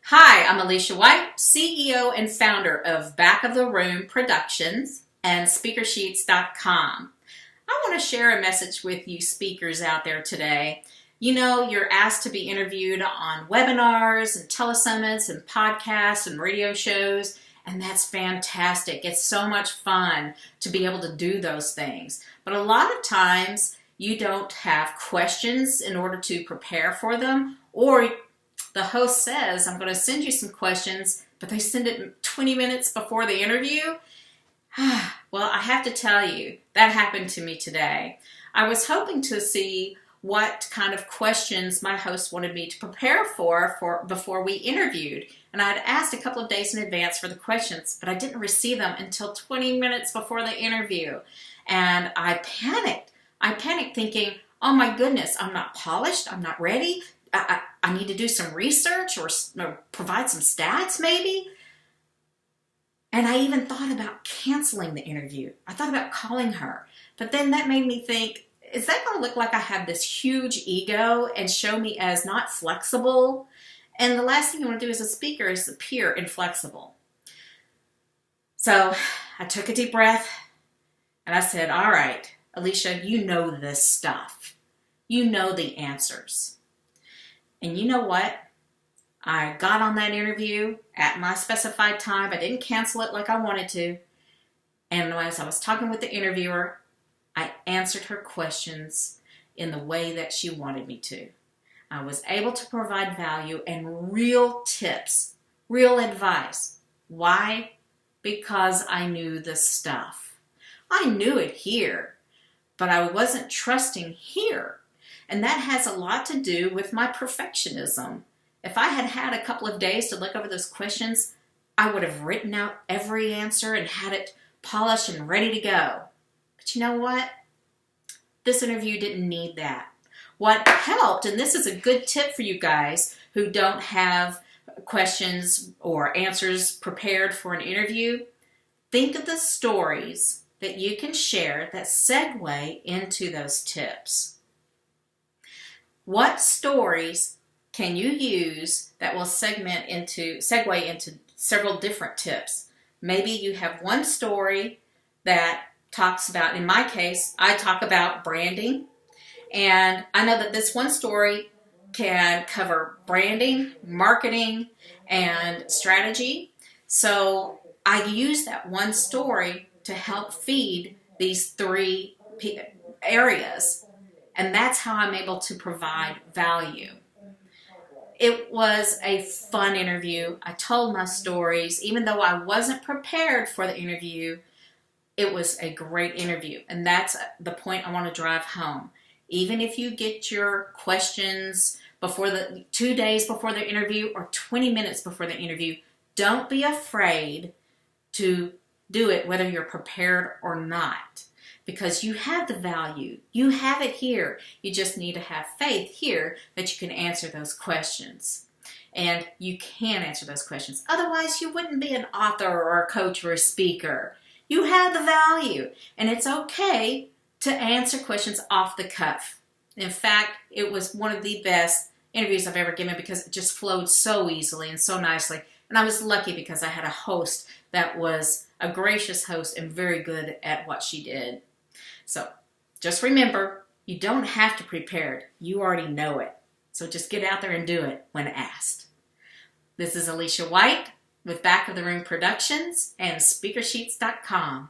Hi, I'm Alicia White, CEO and founder of Back of the Room Productions and SpeakerSheets.com. I want to share a message with you speakers out there today. You know, you're asked to be interviewed on webinars and telesummits and podcasts and radio shows, and that's fantastic. It's so much fun to be able to do those things. But a lot of times you don't have questions in order to prepare for them, or the host says, I'm going to send you some questions, but they send it 20 minutes before the interview. Well, I have to tell you, that happened to me today. I was hoping to see what kind of questions my host wanted me to prepare for before we interviewed. And I had asked a couple of days in advance for the questions, but I didn't receive them until 20 minutes before the interview. And I panicked. I panicked thinking, oh my goodness, I'm not polished, I'm not ready. I need to do some research or provide some stats maybe. And I even thought about canceling the interview. I thought about calling her. But then that made me think, is that going to look like I have this huge ego and show me as not flexible? And the last thing you want to do as a speaker is appear inflexible. So I took a deep breath and I said, all right, Alicia, you know this stuff. You know the answers. And you know what? I got on that interview at my specified time. I didn't cancel it like I wanted to. And as I was talking with the interviewer, I answered her questions in the way that she wanted me to. I was able to provide value and real tips, real advice. Why? Because I knew the stuff. I knew it here, but I wasn't trusting here. And that has a lot to do with my perfectionism. If I had had a couple of days to look over those questions, I would have written out every answer and had it polished and ready to go. But you know what? This interview didn't need that. What helped, and this is a good tip for you guys who don't have questions or answers prepared for an interview, think of the stories that you can share that segue into those tips. What stories can you use that will segue into several different tips? Maybe you have one story that talks about, in my case, I talk about branding. And I know that this one story can cover branding, marketing, and strategy. So I use that one story to help feed these three areas. And that's how I'm able to provide value. It was a fun interview. I told my stories. Even though I wasn't prepared for the interview, it was a great interview. And that's the point I want to drive home. Even if you get your questions 2 days before the interview or 20 minutes before the interview, don't be afraid to do it whether you're prepared or not. Because you have the value. You have it here. You just need to have faith here that you can answer those questions. And you can answer those questions. Otherwise, you wouldn't be an author or a coach or a speaker. You have the value. And it's okay to answer questions off the cuff. In fact, it was one of the best interviews I've ever given because it just flowed so easily and so nicely. And I was lucky because I had a host that was a gracious host and very good at what she did. So just remember, you don't have to prepare it. You already know it. So just get out there and do it when asked. This is Alicia White with Back of the Room Productions and SpeakerSheets.com.